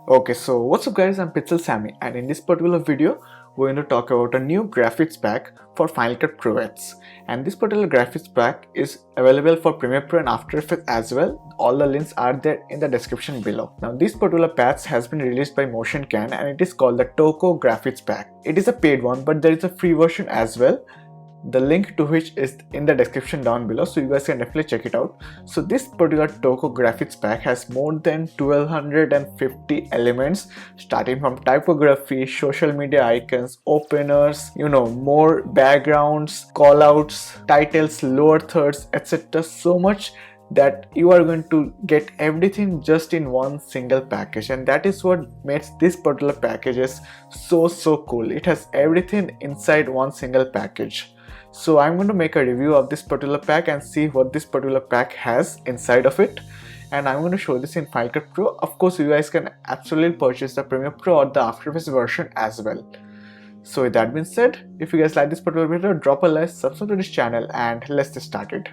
Okay, so what's up guys, I'm Pixel Sammy, and in this particular video we're going to talk about a new graphics pack for Final Cut Pro X. And this particular graphics pack is available for Premiere Pro and After Effects as well. All the links are there in the description below. Now this particular patch has been released by motioncan and it is called the Toko graphics pack. It is a paid one, but there is a free version as well, the link to which is in the description down below, so you guys can definitely check it out. So this particular Toko graphics pack has more than 1250 elements, starting from typography, social media icons, openers, more backgrounds, callouts, titles, lower thirds, etc. So much that you are going to get everything just in one single package, and that is what makes this particular packages so cool. It has everything inside one single package. So I'm going to make a review of this particular pack and see what this particular pack has inside of it, and I'm going to show this in Final Cut Pro. Of course you guys can absolutely purchase the Premiere Pro or the After Effects version as well. So with that being said, if you guys like this particular video, drop a like, subscribe to this channel, and let's get started.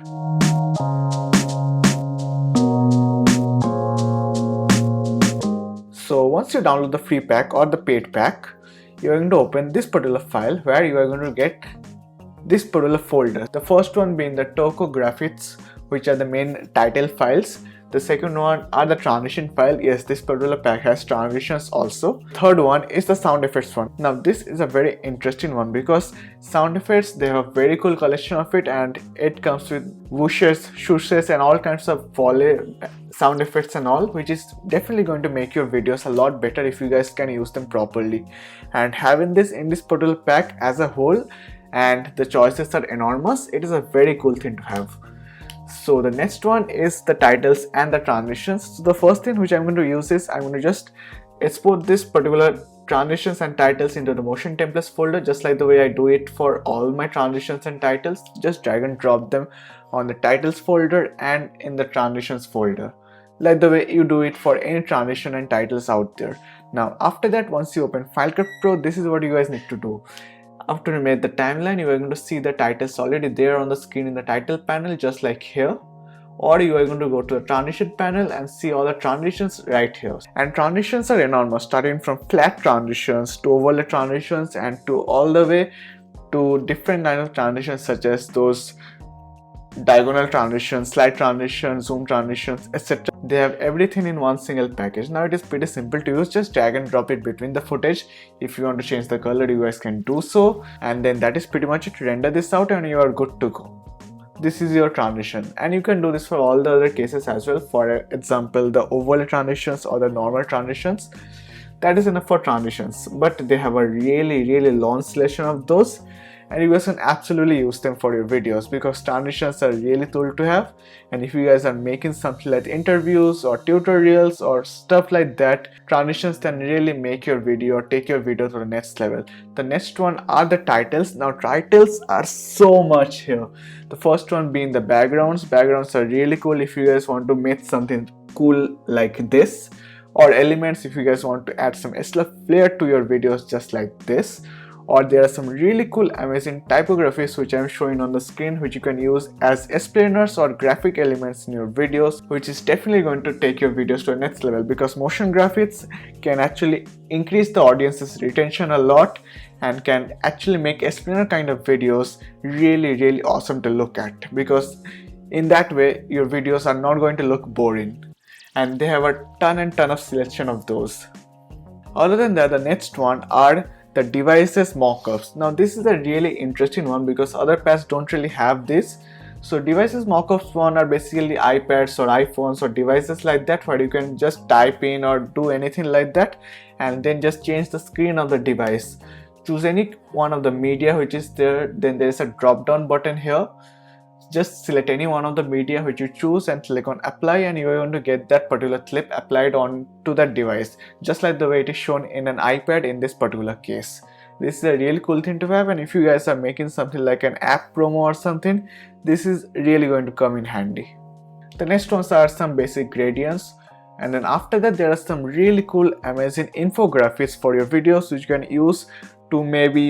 So once you download the free pack or the paid pack, you're going to open this particular file where you are going to get this particular folder. The first one being the Toko graphics, which are the main title files. The second one are the transition file. Yes, this particular pack has transitions also. Third one is the sound effects one. Now this is a very interesting one because sound effects, they have a very cool collection of it, and it comes with whooshes, shooshes and all kinds of volley sound effects and all, which is definitely going to make your videos a lot better if you guys can use them properly. And having this in this particular pack as a whole, and the choices are enormous, it is a very cool thing to have. So the next one is the titles and the transitions. So the first thing which I'm going to use is I'm going to just export this particular transitions and titles into the motion templates folder, just like the way I do it for all my transitions and titles. Just drag and drop them on the titles folder and in the transitions folder, like the way you do it for any transition and titles out there. Now after that, once you open Final Cut Pro, this is what you guys need to do. After you made the timeline, you are going to see the titles already there on the screen in the title panel, just like here. Or you are going to go to the transition panel and see all the transitions right here. And transitions are enormous, starting from flat transitions to overlay transitions and to all the way to different kinds of transitions, such as those diagonal transitions, slide transitions, zoom transitions, etc. They have everything in one single package. Now it is pretty simple to use. Just drag and drop it between the footage. If you want to change the color, you guys can do so, and then that is pretty much it. Render this out and you are good to go. This is your transition, and you can do this for all the other cases as well. For example, the overlay transitions or the normal transitions. That is enough for transitions, but they have a really long selection of those, and you guys can absolutely use them for your videos because transitions are really cool to have. And if you guys are making something like interviews or tutorials or stuff like that, transitions can really make your video or take your video to the next level. The next one are the titles. Now titles are so much here. The first one being the backgrounds. Backgrounds are really cool if you guys want to make something cool like this, or elements if you guys want to add some extra flair to your videos just like this. Or there are some really cool amazing typographies which I'm showing on the screen, which you can use as explainers or graphic elements in your videos, which is definitely going to take your videos to the next level, because motion graphics can actually increase the audience's retention a lot and can actually make explainer kind of videos really awesome to look at, because in that way your videos are not going to look boring, and they have a ton of selection of those. Other than that, the next one are the devices mockups. Now this is a really interesting one because other pads don't really have this. So devices mockups one are basically iPads or iPhones or devices like that, where you can just type in or do anything like that and then just change the screen of the device. Choose any one of the media which is there, then there is a drop down button here. Just select any one of the media which you choose and click on apply, and you are going to get that particular clip applied on to that device, just like the way it is shown in an iPad in this particular case. This is a really cool thing to have, and if you guys are making something like an app promo or something, this is really going to come in handy. The next ones are some basic gradients, and then after that there are some really cool amazing infographics for your videos which you can use to maybe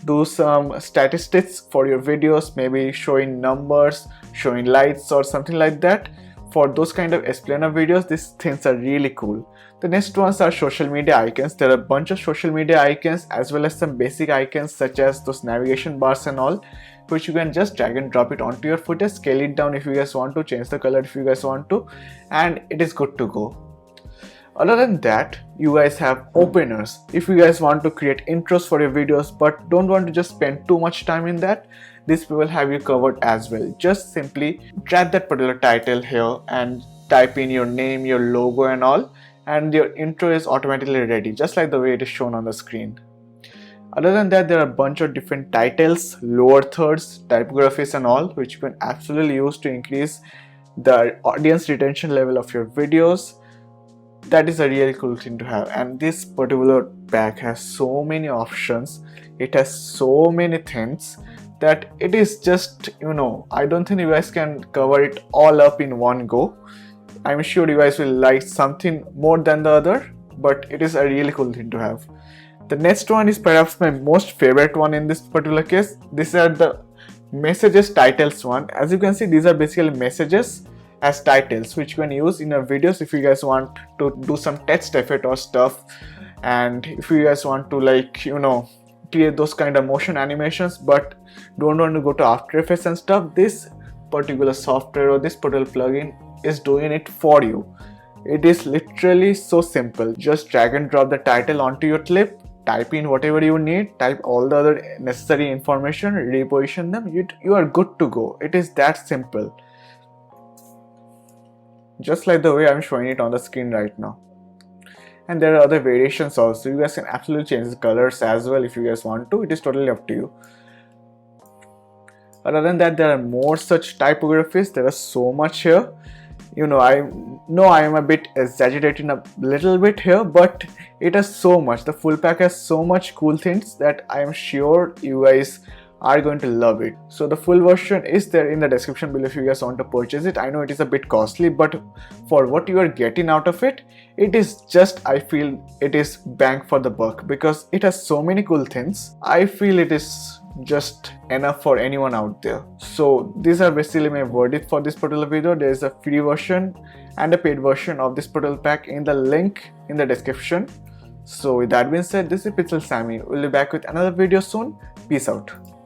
do some statistics for your videos, maybe showing numbers, showing lights or something like that. for those kind of explainer videos, these things are really cool. The next ones are social media icons. There are a bunch of social media icons as well as some basic icons such as those navigation bars and all, which you can just drag and drop it onto your footage, scale it down if you guys want to, change the color if you guys want to, and it is good to go. Other than that, you guys have openers. If you guys want to create intros for your videos but don't want to just spend too much time in that, this will have you covered as well. Just simply drag that particular title here and type in your name, your logo and all, and your intro is automatically ready, just like the way it is shown on the screen. Other than that, there are a bunch of different titles, lower thirds, typographies and all, which you can absolutely use to increase the audience retention level of your videos. That is a really cool thing to have, and this particular pack has so many options, it has so many things that it is just, I don't think you guys can cover it all up in one go. I'm sure you guys will like something more than the other, but it is a really cool thing to have. The next one is perhaps my most favorite one in this particular case. These are the messages titles one. As you can see, these are basically messages as titles which you can use in your videos if you guys want to do some text effect or stuff, and if you guys want to create those kind of motion animations but don't want to go to After Effects and stuff, this particular software or this particular plugin is doing it for you. It is literally so simple. Just drag and drop the title onto your clip, type in whatever you need, type all the other necessary information, reposition them, you are good to go. It is that simple, just like the way I'm showing it on the screen right now. And there are other variations also. You guys can absolutely change the colors as well if you guys want to. It is totally up to you. Other than that, there are more such typographies. There are so much here. I know I am a bit exaggerating a little bit here, but it has so much. The full pack has so much cool things that I am sure you guys are going to love it. So the full version is there in the description below if you guys want to purchase it. I know it is a bit costly, but for what you are getting out of it, it is just, I feel it is bang for the buck because it has so many cool things. I feel it is just enough for anyone out there. So these are basically my verdict for this particular video. There is a free version and a paid version of this particular pack in the link in the description. So with that being said, this is Pixel Sammy. We'll be back with another video soon. Peace out.